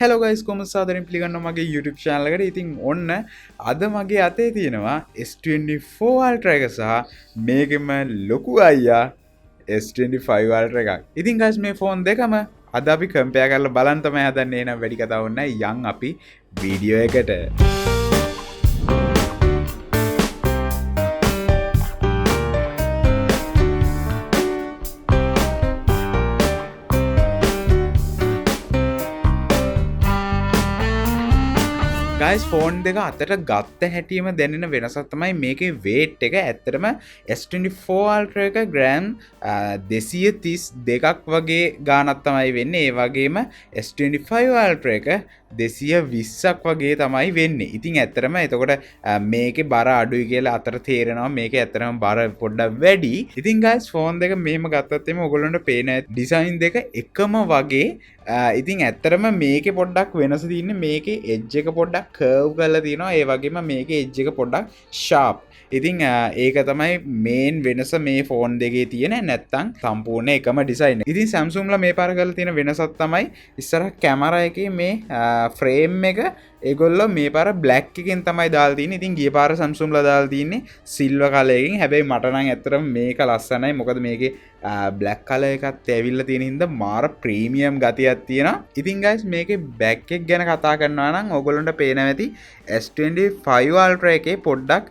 Hello guys, කොහොමද සාදරයෙන් පිළිගන්නවා මගේ YouTube channel එකට. ඉතින් ඔන්න අද මගේ අතේ තියෙනවා S24 Ultra එක සහ මේකෙම ලොකු අයියා S25 Ultra එකක්. ඉතින් guys මේ ෆෝන් දෙකම අද අපි compare කරලා බලන්න තමයි හදන්නේ. එහෙනම් වැඩි කතාවක් නැහැ. යන් අපි වීඩියෝ එකට. ගයිස් ෆෝන් දෙක අතට ගත්ත හැටියම දැනෙන වෙනසක් තමයි මේකේ weight එක. ඇත්තටම S24 Ultra එක ග්‍රෑම් 232ක් වගේ ගානක් තමයි වෙන්නේ. ඒ වගේම S25 Ultra එක 220ක් වගේ තමයි වෙන්නේ. ඉතින් ඇත්තටම එතකොට මේකේ බර අඩුයි කියලා අතට තේරෙනවා. මේකේ ඇත්තටම බර පොඩ්ඩක් වැඩි. ඉතින් ගයිස් ෆෝන් දෙක මෙහෙම ගත්තත් එimhe ඔයගොල්ලන්ට පේන ඩිසයින් දෙක එකම වගේ. ඉතින් ඇත්තටම මේකේ පොඩ්ඩක් වෙනස තියෙන්නේ මේකේ එජ් එක පොඩ්ඩක් කර්ව් කරලා තියෙනවා. ඒ වගේම මේකේ එජ් එක පොඩ්ඩක් ෂාප්. ඉතින් ඒක තමයි මේන් වෙනස මේ ෆෝන් දෙකේ තියෙන. නැත්තම් සම්පූර්ණ එකම ඩිසයින්. ඉතින් Samsung ලා මේ පාර කරලා තියෙන වෙනසක් තමයි ඉස්සරහ කැමරා එකේ මේ ෆ්‍රේම් එක ඒගොල්ලෝ මේ පාර බ්ලැක් එකෙන් තමයි දාලා තියෙන්නේ. ඉතින් ගිය පාර Samsung ලා දාලා තියෙන්නේ සිල්වර් කලර් එකකින්. හැබැයි මට නම් ඇත්තටම මේක ලස්සනයි. මොකද මේකේ බ්ලැක් කලර් එකත් ඇවිල්ලා තියෙන හින්දා මාර ප්‍රීමියම් ගතියක් තියෙනවා. ඉතින් guys මේකේ බෑක් එක ගැන කතා කරනවා නම් ඕගොල්ලන්ට පේනවා ඇති S25 Ultra එකේ පොඩ්ඩක්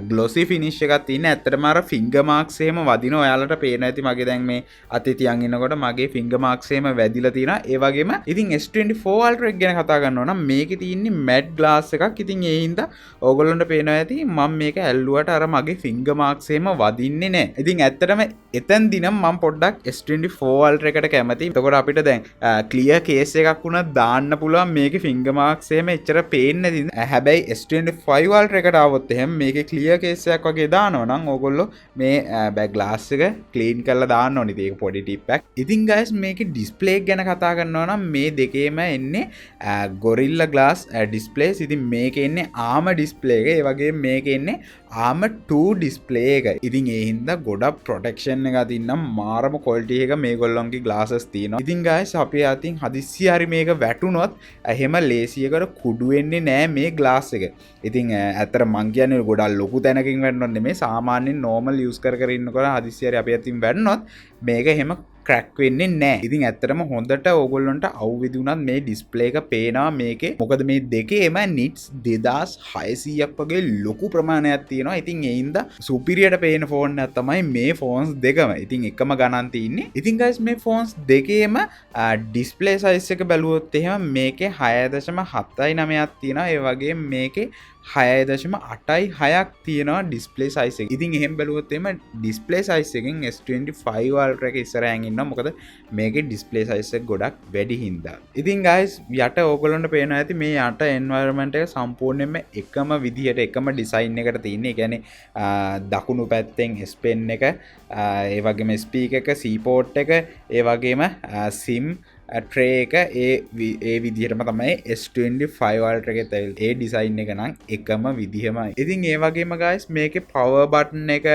ග්ලොසි ෆිනිෂ් එකක් තියෙන. ඇත්තටම අර ෆින්ගර් මාක්ස් එහෙම වදිනවා. ඔයාලට පේනවා ඇති මගේ දැන් මේ අතේ තියන් ඉන්නකොට මගේ ෆින්ගර් මාක්ස් එහෙම වැදිලා තියෙනවා. ඒ වගේම ඉතින් S24 Ultra එක ගැන කතා කරනවා නම් මේකේ තියෙන්නේ මැට් ග්ලාස් එකක්. ඉතින් ඒ හින්දා ඕගොල්ලන්ට පේනවා ඇති මම මේක ඇල්ලුවට අර මගේ ෆින්ගර් මාක්ස් එහෙම වදින්නේ නැහැ. ඉතින් ඇත්තටම එතෙන්දී නම් මම පොඩ්ඩක් S24 Ultra එකට කැමතියි. එතකොට අපිට දැන් ක්ලියර් කේස් එකක් වුණා දාන්න පුළුවන් මේකේ ෆින්ගර් මාක්ස් එහෙම එච්චර පේන්නේ නැති. හැබැයි S25 Ultra එකට ආවොත් එහෙම මේකේ ක්ලියර් කේස් එකක් වගේ දානවා නම් ඕගොල්ලෝ මේ බෑක් ග්ලාස් එක ක්ලීන් කරලා දාන්න ඕනේ. ඒක පොඩි ටිප් එකක්. ඉතින් guys මේකේ ඩිස්ප්ලේ එක ගැන කතා කරනවා නම් මේ දෙකේම එන්නේ Gorilla Glass displays. ඉතින් මේකේ එන්නේ ARM display එක. ඒ වගේම මේකේ එන්නේ ARM 2 display එක. ඉතින් ඒ හින්දා ගොඩක් protection එකක් තින්නම් මාරම quality එක මේගොල්ලන්ගේ glasses තියෙනවා. ඉතින් guys අපි අතින් හදිස්සි හරි මේක වැටුනොත් එහෙම ලේසියකට කුඩු වෙන්නේ නැහැ මේ glass එක. ඉතින් ඇත්තට මං කියන්නේ ගොඩක් ලොකු තැනකින් වැටුනොත් නෙමෙයි සාමාන්‍යයෙන් normal use කර ඉන්නකොට හදිස්සි හරි අපි අතින් වැටුනොත් මේක එහෙම ක්‍රැක් වෙන්නේ නැහැ. ඉතින් ඇත්තටම හොඳට ඕගොල්ලන්ට අවුවිදි උනත් මේ ඩිස්ප්ලේ එක පේනවා මේකේ. මොකද මේ දෙකේම nits 2600ක් වගේ ලොකු ප්‍රමාණයක් තියෙනවා. ඉතින් ඒ හින්දා සුපිරියට පේන ෆෝන් එකක් තමයි මේ ෆෝන්ස් දෙකම. ඉතින් එකම ගණන් තියෙන්නේ. ඉතින් guys මේ ෆෝන්ස් දෙකේම ඩිස්ප්ලේ සයිස් එක බැලුවොත් එහෙම මේකේ 6.79ක් තියෙනවා. ඒ වගේම මේකේ 6.86ක් තියෙනවා ඩිස්ප්ලේ සයිස් එක. ඉතින් එහෙම බැලුවොත් එහෙම ඩිස්ප්ලේ සයිස් එකෙන් S25 Ultra එක ඉස්සරහින් ඉන්නවා. මොකද මේකේ ඩිස්ප්ලේ සයිස් එක ගොඩක් වැඩි හින්දා. ඉතින් guys යට ඕගොල්ලන්ට පේනවා ඇති මේ යට environment එක සම්පූර්ණයෙන්ම එකම විදිහට එකම ඩිසයින් එකට තියෙන්නේ. ඒ කියන්නේ දකුණු පැත්තෙන් S Pen එක, ඒ වගේම ස්පීකර් එක, C port එක, ඒ වගේම SIM tray එක ඒ විදිහටම තමයි S25 Ultra එකේ තියෙන්නේ. ඒ ඩිසයින් එක නම් එකම විදිහමයි. ඉතින් ඒ වගේම guys මේකේ power button එක,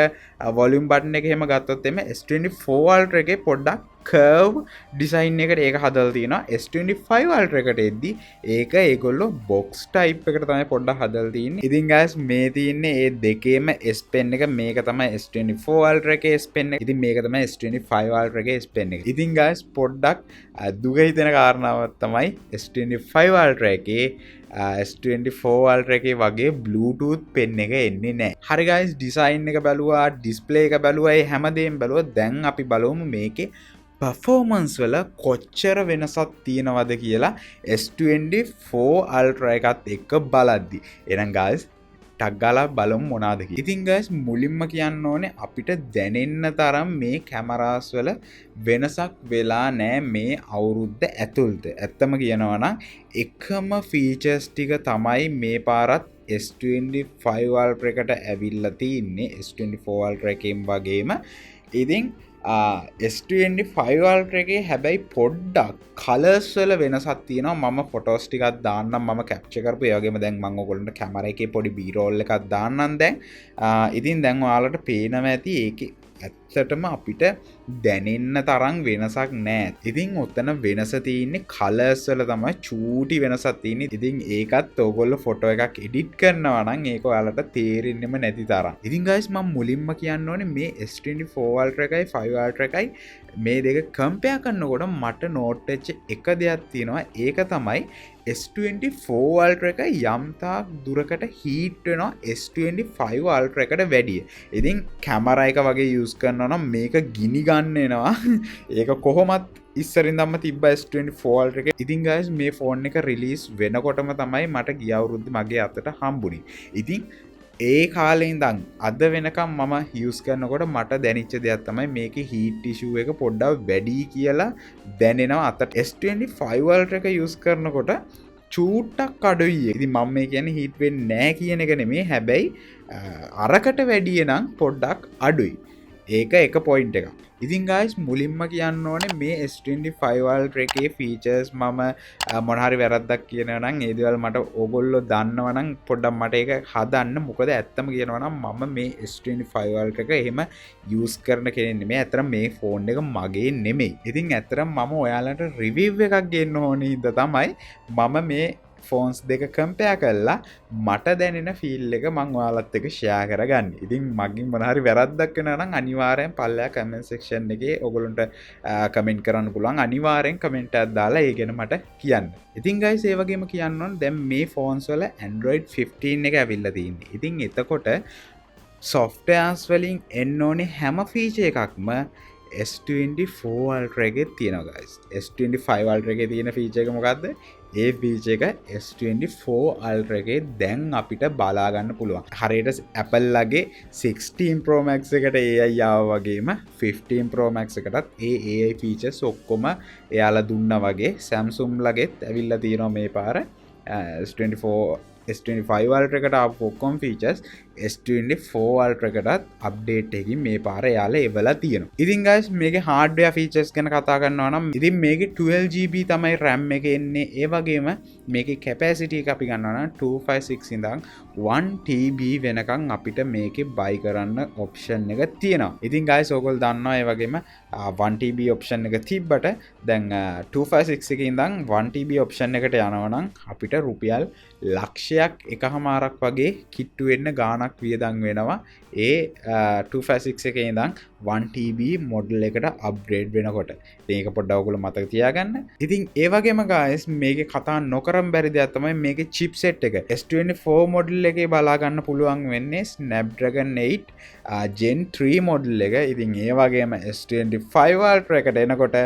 volume button එක එහෙම ගත්තොත් එimhe S24 Ultra එකේ පොඩ්ඩක් curve design එකට ඒක හදලා තියෙනවා. S25 Ultra එකට එද්දි ඒක ඒගොල්ලෝ box type එකට තමයි පොඩ්ඩක් හදලා තියෙන්නේ. ඉතින් guys මේ තියෙන්නේ ඒ දෙකේම S Pen එක. මේක තමයි S24 Ultra එකේ S Pen එක. ඉතින් මේක තමයි S25 Ultra එකේ S Pen එක. ඉතින් guys පොඩ්ඩක් දුක හිතෙන කාරණාවක් තමයි S25 Ultra එකේ S24 Ultra එකේ වගේ Bluetooth pen එක එන්නේ නැහැ. හරි guys design එක බැලුවා, display එක බැලුවා, ඒ හැමදේම බැලුවා. දැන් අපි බලමු මේකේ performance වල කොච්චර වෙනසක් තියෙනවද කියලා S24 Ultra එකත් එක්ක බලද්දි. එහෙනම් guys ටක් ගාලා බලමු මොනවාද කියලා. ඉතින් guys මුලින්ම කියන්න ඕනේ අපිට දැනෙන්න තරම් මේ කැමරාස් වල වෙනසක් වෙලා නැහැ මේ අවුරුද්ද ඇතුළත. ඇත්තම කියනවා නම් එකම ෆීචර්ස් ටික තමයි මේ පාරත් S25 Ultra එකට ඇවිල්ලා තින්නේ S24 Ultra එකෙන් වගේම. ඉතින් S25 Ultra එකේ හැබැයි පොඩ්ඩක් කලර්ස් වල වෙනසක් තියෙනවා. මම ෆොටෝස් ටිකක් දාන්නම් මම කැප්චර් කරපු. ඒ වගේම දැන් මම ඔයගොල්ලන්ට කැමරා එකේ පොඩි B roll එකක් දාන්නම් දැන්. ඉතින් දැන් ඔයාලට පේනවා ඇති ඒකේ ඇත්තටම අපිට දැනෙන්න තරම් වෙනසක් නෑ. ඉතින් ඔතන වෙනස තියෙන්නේ කලර්ස් වල තමයි චූටි වෙනසක් තියෙන්නේ. ඉතින් ඒකත් ඕගොල්ලෝ ෆොටෝ එකක් එඩිට් කරනවා නම් ඒක ඔයාලට තේරෙන්නෙම නැති තරම්. ඉතින් guys මම මුලින්ම කියන්න ඕනේ මේ S24 Ultra එකයි 5 Ultra එකයි මේ දෙක කම්පෙයාර් කරනකොට මට නෝට් වෙච්ච එක දෙයක් තියෙනවා. ඒක තමයි S24 Ultra එක යම් තාක් දුරකට හීට් වෙනවා S25 Ultra එකට වැඩිය. ඉතින් කැමරා එක වගේ යූස් කරනවා නම් මේක ගිනි ගන්න එනවා. ඒක කොහොමත් ඉස්සරින් දම්ම තිබ්බ S24 Ultra එක. ඉතින් guys මේ ෆෝන් එක රිලීස් වෙනකොටම තමයි මට ගිය අවුරුද්දේ මගේ අතට හම්බුනේ. ඉතින් ඒ කාලේ ඉඳන් අද වෙනකම් මම යූස් කරනකොට මට දැනෙච්ච දෙයක් තමයි මේකේ හීට් ඉෂුව එක පොඩ්ඩක් වැඩි කියලා දැනෙනවා අතට. S25 Ultra එක යූස් කරනකොට චූට්ටක් අඩුයි. ඉතින් මම මේ කියන්නේ හීට් වෙන්නේ නැහැ කියන එක නෙමෙයි. හැබැයි අරකට වැඩිය නම් පොඩ්ඩක් අඩුයි. ඒක එක පොයින්ට් එකක්. ඉතින් guys මුලින්ම කියන්න ඕනේ මේ S25 Ultra එකේ features මම මොන හරි වැරද්දක් කියනවා නම් ඒ දේවල් මට ඕගොල්ලෝ දන්නවා නම් පොඩ්ඩක් මට ඒක හදන්න. මොකද ඇත්තම කියනවා නම් මම මේ S25 Ultra එක එහෙම use කරන කෙනෙක් නෙමෙයි. ඇත්තටම මේ ෆෝන් එක මගේ නෙමෙයි. ඉතින් ඇත්තටම මම ඔයාලට review එකක් ගන්න ඕනේ ඉඳ තමයි මම මේ ෆෝන්ස් දෙක කම්පෙයාර් කරලා මට දැනෙන ෆීල් එක මම ඔයාලත් එක්ක ෂෙයා කරගන්නේ. ඉතින් මගෙන් මොන හරි වැරද්දක් වෙනවා නම් අනිවාර්යෙන් පල්ලෙහා කමෙන්ට් සෙක්ෂන් එකේ ඔයගොල්ලන්ට කමෙන්ට් කරන්න පුළුවන්. අනිවාර්යෙන් කමෙන්ට් එකක් දාලා ඒ ගැන මට කියන්න. ඉතින් guys ඒ වගේම කියන්න ඕන දැන් මේ ෆෝන්ස් වල Android 15 එක ඇවිල්ලා තියෙන්නේ. ඉතින් එතකොට softwares වලින් එන්න ඕනේ හැම ෆීචර් එකක්ම S24 Ultra එකේ තියෙනවා guys. S25 Ultra එකේ තියෙන ෆීචර් එක මොකද්ද? ඒ feature එක S24 Ultra එකේ දැන් අපිට බලා ගන්න පුළුවන්. හරියට Apple ලගේ 16 Pro Max එකට AI ආවා වගේම 15 Pro Max එකටත් ඒ AI features ඔක්කොම එයාලා දුන්නා වගේ Samsung ලගෙත් ඇවිල්ලා තියෙනවා මේ පාර. S25 Ultra එකට ආපු ඔක්කොම features S24 Ultra එකටත් අප්ඩේට් එකකින් මේ පාර එයාලා එවලා තියෙනවා. ඉතින් guys මේකේ hardware features ගැන කතා කරනවා නම් ඉතින් මේකේ 12GB තමයි RAM එක එන්නේ. ඒ වගේම මේකේ capacity එක අපි ගන්නවා නම් 256 ඉඳන් 1TB වෙනකන් අපිට මේකේ buy කරන්න option එක තියෙනවා. ඉතින් guys ඕගොල්ලෝ දන්නවා ඒ වගේම 1TB option එක තිබ්බට දැන් 256 එකේ ඉඳන් 1TB option එකට යනවා නම් අපිට රුපියල් ලක්ෂයක් එකහමාරක් වගේ කිට්ටු වෙන්න ගාණක් වියදම් වෙනවා ඒ 256 එකේ ඉඳන් 1TB මොඩල් එකට අප්ග්‍රේඩ් වෙනකොට. ඉතින් ඒක පොඩ්ඩක් ඔයගොල්ලෝ මතක තියාගන්න. ඉතින් ඒ වගේම guys මේකේ කතා නොකරම් බැරි දෙයක් තමයි මේකේ chipset එක. S24 මොඩල් එකේ බලා ගන්න පුළුවන් වෙන්නේ Snapdragon 8 Gen 3 මොඩල් එක. ඉතින් ඒ වගේම S25 Ultra එකට එනකොට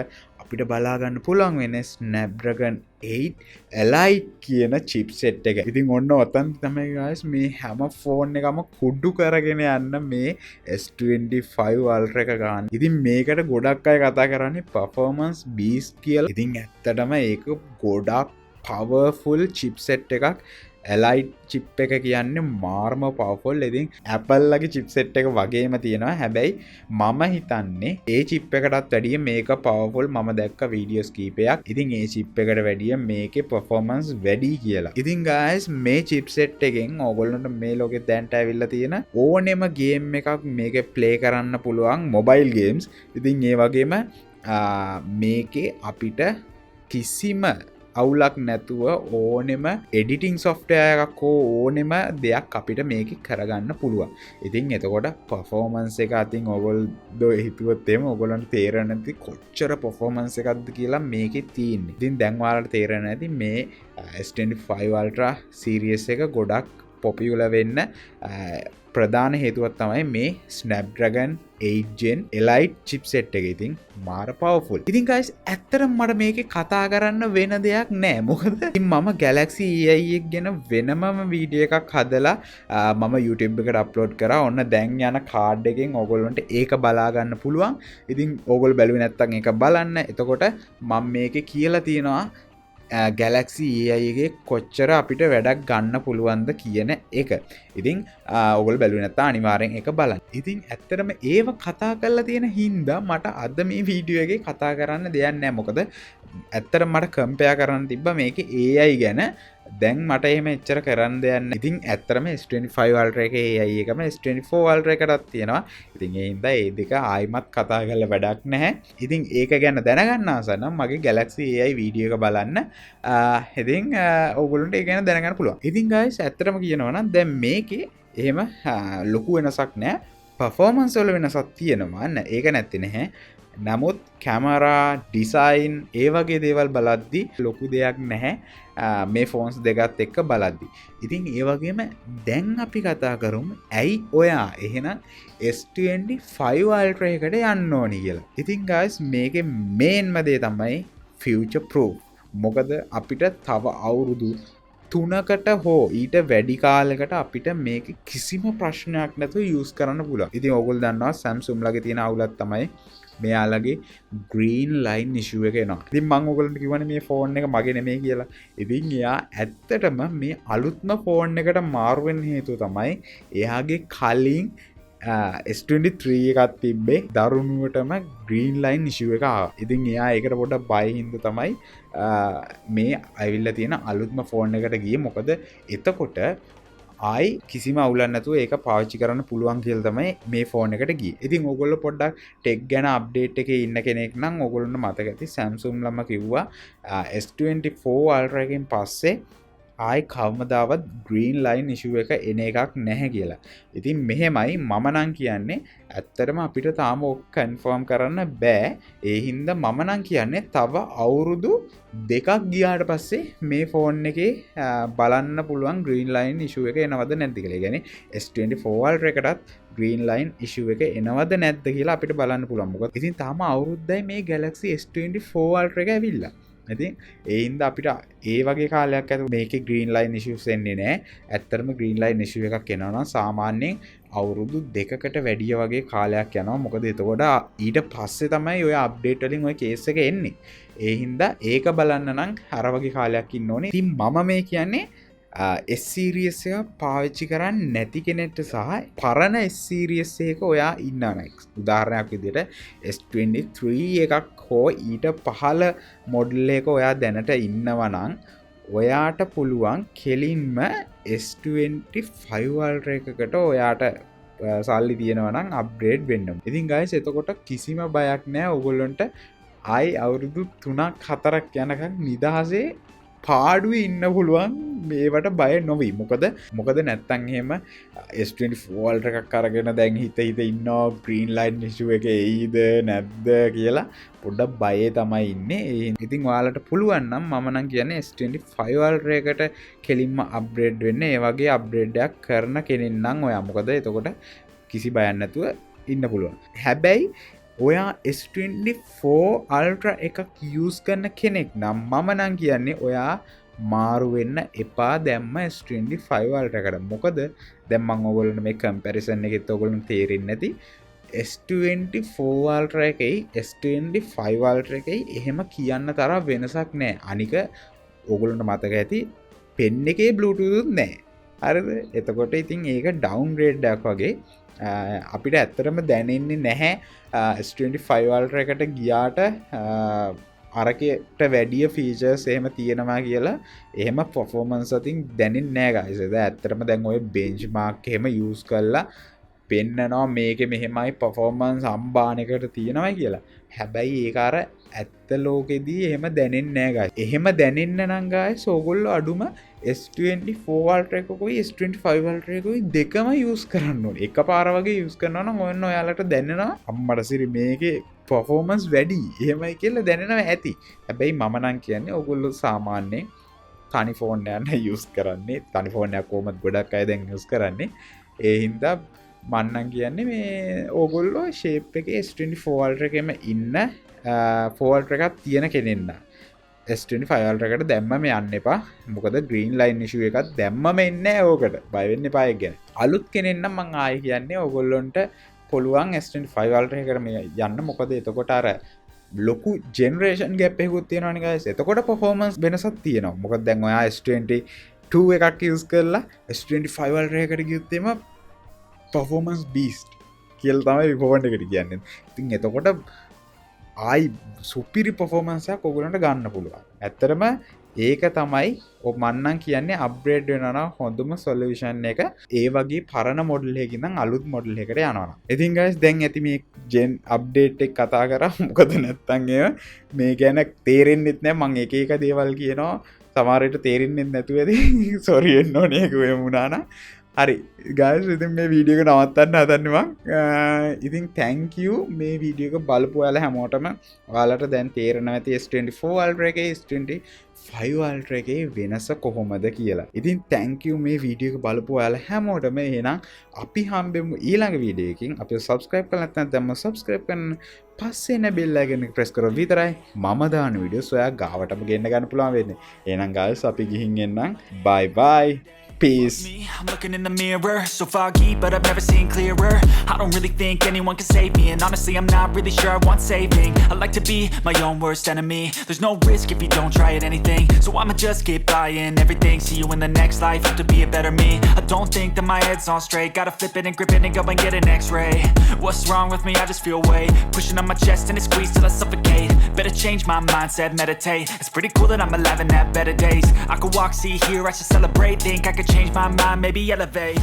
අපිට බලා ගන්න පුළුවන් වෙන්නේ Snapdragon 8 Elite කියන chipset එක. ඉතින් ඔන්න ඔතන තමයි guys මේ හැම ෆෝන් එකම කුඩු කරගෙන යන්න මේ S25 Ultra එක ගන්න. ඉතින් මේකට ගොඩක් අය කතා කරන්නේ performance beast කියලා. ඉතින් ඇත්තටම ඒක ගොඩක් powerful chipset එකක්. Elite chip එක කියන්නේ මාර්ම powerful. ඉතින් Apple ලගේ chipset එක වගේම තියෙනවා. හැබැයි මම හිතන්නේ ඒ chip එකටත් වැඩිය මේක powerful. මම දැක්ක videos කීපයක්. ඉතින් ඒ chip එකට වැඩිය මේකේ performance වැඩි කියලා. ඉතින් guys මේ chipset එකෙන් ඕගොල්ලන්ට මේ ලෝකෙ දැන්ට ඇවිල්ලා තියෙන ඕනෙම game එකක් මේකේ play කරන්න පුළුවන් mobile games. ඉතින් ඒ වගේම මේකේ අපිට කිසිම අවුලක් නැතුව ඕනෙම එඩිටිං software එකක් හෝ ඕනෙම දෙයක් අපිට මේක කරගන්න පුළුවන්. ඉතින් එතකොට performance එක අතින් ඔයගොල්ලෝ හිතුවොත් එහෙම ඔයගොල්ලන්ට තේරෙන්නේ නැති කොච්චර performance එකක්ද කියලා මේකේ තියෙන්නේ. ඉතින් දැන් ඔයාලට තේරෙන්නේ නැති මේ S25 Ultra series එක ගොඩක් popular වෙන්න ප්‍රධාන හේතුවක් තමයි මේ Snapdragon 8 Gen Elite chipset එක. ඉතින් මාර powerful. ඉතින් guys ඇත්තටම මට මේකේ කතා කරන්න වෙන දෙයක් නෑ. මොකද ඉතින් මම Galaxy AI එක ගැන වෙනමම වීඩියෝ එකක් හදලා මම YouTube එකට අප්ලෝඩ් කරා. ඔන්න දැන් යන කාඩ් එකෙන් ඕගොල්ලන්ට ඒක බලා ගන්න පුළුවන්. ඉතින් ඕගොල්ලෝ බැලුවේ නැත්නම් ඒක බලන්න. එතකොට මම මේකේ කියලා තියෙනවා Galaxy AI එකේ කොච්චර අපිට වැඩක් ගන්න පුළුවන්ද කියන එක. ඉතින් ඔයගොල්ලෝ බැලුවේ නැත්නම් අනිවාර්යෙන් ඒක බලන්න. ඉතින් ඇත්තටම ඒව කතා කරලා තියෙන හින්දා මට අද මේ වීඩියෝ එකේ කතා කරන්න දෙයක් නැහැ. මොකද ඇත්තටම මට කම්පෙයාර් කරන්න තිබ්බා මේකේ AI ගැන දැන් මට එහෙම එච්චර කරන්න දෙයක් නැහැ. ඉතින් ඇත්තටම S25 Ultra එකේ AI එකම S24 Ultra එකටත් තියෙනවා. ඉතින් ඒ හින්දා ඒ දෙක ආයිමත් කතා කරලා වැඩක් නැහැ. ඉතින් ඒක ගැන දැනගන්න ආස නම් මගේ Galaxy AI වීඩියෝ එක බලන්න. ඉතින් ඕගොල්ලන්ට ඒක ගැන දැනගන්න පුළුවන්. ඉතින් guys ඇත්තටම කියනවා නම් දැන් මේකේ එහෙම ලොකු වෙනසක් නැහැ. පර්ෆෝමන්ස් වල වෙනසක් තියෙනවා. ඒක නැත්තේ නැහැ. නමුත් කැමරා ඩිසයින් ඒ වගේ දේවල් බලද්දි ලොකු දෙයක් නැහැ මේ ෆෝන්ස් දෙකත් එක්ක බලද්දි. ඉතින් ඒ වගේම දැන් අපි කතා කරමු ඇයි ඔයා එහෙනම් S25 Ultra එකට යන්න ඕනි කියලා. ඉතින් guys මේකේ මේන්ම දේ තමයි future proof. මොකද අපිට තව අවුරුදු 3කට හෝ ඊට වැඩි කාලයකට අපිට මේක කිසිම ප්‍රශ්නයක් නැතුව යූස් කරන්න පුළුවන්. ඉතින් ඕගොල්ලෝ දන්නවා Samsung ලගේ තියෙන අවුලක් තමයි මෙයාලගේ green line issue එක එනවා. ඉතින් මම ඔයගොල්ලන්ට කිව්වනේ මේ ෆෝන් එක මගේ නෙමෙයි කියලා. ඉතින් එයා ඇත්තටම මේ අලුත්ම ෆෝන් එකට මාරු වෙන්න හේතුව තමයි එයාගේ කලින් S23 එකක් තිබ්බේ දරුණුවටම green line issue එක ආවා. ඉතින් එයා ඒකට පොඩ්ඩක් බය හින්දා තමයි මේ ඇවිල්ලා තියෙන අලුත්ම ෆෝන් එකට ගියේ. මොකද එතකොට ආයි කිසිම අවුලක් නැතුව ඒක පාවිච්චි කරන්න පුළුවන් කියලා තමයි මේ ෆෝන් එකට ගියේ. ඉතින් ඕගොල්ලෝ පොඩ්ඩක් ටෙක් ගැන අප්ඩේට් එකේ ඉන්න කෙනෙක් නම් ඕගොල්ලන්ට මතක ඇති Samsung ළම කිව්වා S24 Ultra එකෙන් පස්සේ ආයි කවමදාවත් green line issue එක එන එකක් නැහැ කියලා. ඉතින් මෙහෙමයි මම නම් කියන්නේ ඇත්තටම අපිට තාම ඔක් කන්ෆර්ම් කරන්න බෑ. ඒ හින්දා මම නම් කියන්නේ තව අවුරුදු 2ක් ගියාට පස්සේ මේ ෆෝන් එකේ බලන්න පුළුවන් green line issue එක එනවද නැද්ද කියලා. ඒ කියන්නේ S24 Ultra එකටත් green line issue එක එනවද නැද්ද කියලා අපිට බලන්න පුළුවන්. මොකද ඉතින් තාම අවුරුද්දයි මේ Galaxy S24 Ultra එක ඇවිල්ලා. ඉතින් ඒ හින්දා අපිට ඒ වගේ කාලයක් ඇතුළත මේකේ green line issues එන්නේ නැහැ. ඇත්තටම green line issue එකක් එනවා නම් සාමාන්‍යයෙන් අවුරුදු 2කට වැඩිය වගේ කාලයක් යනවා. මොකද එතකොට ඊට පස්සේ තමයි ඔය අප්ඩේට් වලින් ඔය කේස් එක එන්නේ. ඒ හින්දා ඒක බලන්න නම් අර වගේ කාලයක් ඉන්න ඕනේ. ඉතින් මම මේ කියන්නේ S series එක පාවිච්චි කරන්නේ නැති කෙනෙක්ට සහ පරණ S series එක ඔයා ඉන්නවා නම් උදාහරණයක් විදිහට S23 එකක් හෝ ඊට පහළ මොඩල් එක ඔයා දැනට ඉන්නවා නම් ඔයාට පුළුවන් කෙලින්ම S25 Ultra එකකට ඔයාට සල්ලි තියෙනවා නම් අප්ග්‍රේඩ් වෙන්න. ඉතින් guys එතකොට කිසිම බයක් නැහැ ඔයගොල්ලන්ට ආයි අවුරුදු 3ක් 4ක් යනකම් නිදහසේ පාඩුවේ ඉන්න පුළුවන් මේවට බය නොවී. මොකද නැත්තම් එහෙම S24 Ultra එකක් අරගෙන දැන් හිත ඉන්නවා green line issue එක එයිද නැද්ද කියලා පොඩ්ඩක් බයේ තමයි ඉන්නේ. ඉතින් ඔයාලට පුළුවන් නම් මම නම් කියන්නේ S25 Ultra එකට කෙලින්ම අප්ග්‍රේඩ් වෙන්න. ඒ වගේ අප්ග්‍රේඩ් එකක් කරන කෙනෙක් නම් ඔයා මොකද එතකොට කිසි බයක් නැතුව ඉන්න පුළුවන්. හැබැයි ඔයා S24 Ultra එකක් යූස් කරන කෙනෙක් නම් මම නම් කියන්නේ ඔයා මාරු වෙන්න එපා දැම්ම S25 Ultra එකට. මොකද දැන් මම ඔයගොල්ලන්ට මේ කම්පැරිසන් එකෙත් ඔයගොල්ලන්ට තේරෙන්නේ නැති S24 Ultra එකයි S25 Ultra එකයි එහෙම කියන්න තරම් වෙනසක් නැහැ. අනික ඔයගොල්ලන්ට මතක ඇති පෙන් එකේ Bluetooth නැහැ. හරිද? එතකොට ඉතින් ඒක ඩවුන්ග්‍රේඩ් එකක් වගේ අපිට ඇත්තටම දැනෙන්නේ නැහැ S25 Ultra එකට ගියාට අරකට වැඩිය ෆීචර්ස් එහෙම තියෙනවා කියලා එහෙම පර්ෆෝමන්ස් අතින් දැනෙන්නේ නැහැ guys. ඒක ඇත්තටම දැන් ඔය බෙන්ච්මාර්ක් එහෙම යූස් කරලා පෙන්නනවා මේකේ මෙහෙමයි පර්ෆෝමන්ස් අම්බාන එකට තියෙනවා කියලා. හැබැයි ඒක අර ඇත්ත ලෝකෙදී එහෙම දැනෙන්නේ නැහැ guys. එහෙම දැනෙන්න නම් guys ඕගොල්ලෝ අඩුම S24 Ultra එකකුයි S25 Ultra එකකුයි දෙකම යූස් කරන්න ඕනේ. එකපාර වගේ යූස් කරනවා නම් ඔන්න ඔයාලට දැනෙනවා අම්මට සිරි මේකේ පර්ෆෝමන්ස් වැඩි. එහෙමයි කියලා දැනෙනවා ඇති. හැබැයි මම නම් කියන්නේ ඕගොල්ලෝ සාමාන්‍යයෙන් තනි ෆෝන් එකක් යූස් කරන්නේ. තනි ෆෝන් එකක් කොහොමද ගොඩක් අය දැන් යූස් කරන්නේ. ඒ හින්දා මන්නම් කියන්නේ මේ ඕගොල්ලෝ ෂේප් එකේ S24 Ultra එකෙම ඉන්න 4 Ultra එකක් තියෙන කෙනෙන්න S25 Ultra එකට දැම්මම යන්න එපා. මොකද green line issue එකක් දැම්මම එන්නේ නැහැ ඕකට. බය වෙන්න එපා ඒක ගැන. අලුත් කෙනෙක් නම් මම ආයෙ කියන්නේ ඕගොල්ලොන්ට පුළුවන් S25 Ultra එකට මේ යන්න. මොකද එතකොට අර ලොකු generation gap එකකුත් තියෙනවනේ guys. එතකොට performance වෙනසක් තියෙනවා. මොකද දැන් ඔයා S22 එකක් use කරලා S25 Ultra එකට ගියොත් එම performance beast කියලා තමයි ෆෝන් එකට කියන්නේ. ඉතින් එතකොට ආයි සුපිරි පර්ෆෝමන්ස් එකක් ඔයගොල්ලන්ට ගන්න පුළුවන්. ඇත්තටම ඒක තමයි මන්නම් කියන්නේ අප්ග්‍රේඩ් වෙනවා නම් හොඳම සොලියුෂන් එක ඒ වගේ පරණ මොඩල් එකකින් නම් අලුත් මොඩල් එකකට යනවා. ඉතින් guys දැන් ඇති මේ ජෙන් අප්ඩේට් එක කතා කරා මොකද නැත්තම් ඒව මේ ගැන තේරෙන්නෙත් නැහැ මම එක එක දේවල් කියනවා සමහර විට තේරෙන්නේ නැතුව ඇති සෝරි වෙන්න ඕනේ ඒක වුණා නම් හරි guys ඉතින් මේ වීඩියෝ එක නවත්තන්න හදන්නේ මම ඉතින් thank you මේ වීඩියෝ එක බලපු ඔයාලා හැමෝටම ඔයාලට දැන් තේරෙනවා ඇති S24 Ultra එකේ S25 Ultra එකේ වෙනස කොහොමද කියලා. ඉතින් thank you මේ වීඩියෝ එක බලපු ඔයාලා හැමෝටම එහෙනම් අපි හම්බෙමු ඊළඟ වීඩියෝ එකකින්. අපිව subscribe කරලා නැත්නම් දැම්ම subscribe කරන්න. පස්සේ න බෙල් එකෙන් ප්‍රෙස් කරලා විතරයි මම දාන වීඩියෝස් ඔයා ගාවටම ගෙන්න ගන්න පුළුවන් වෙන්නේ. එහෙනම් guys අපි ගිහින් එන්නම්. bye bye. Peace. I'm looking in the mirror, so foggy, but I've never seen clearer. I don't really think anyone can save me, and honestly, I'm not really sure I want saving. I like to be my own worst enemy. There's no risk if you don't try at anything, so I'ma just keep buying everything. See you in the next life, have to be a better me. I don't think that my head's on straight. Gotta flip it and grip it and go and get an X-ray. What's wrong with me? I just feel weight pushing on my chest and it squeezes till I suffocate. Better change my mindset, meditate. It's pretty cool that I'm alive and have better days. I could walk, see, hear, I should celebrate. Think I could change my mind, maybe elevate.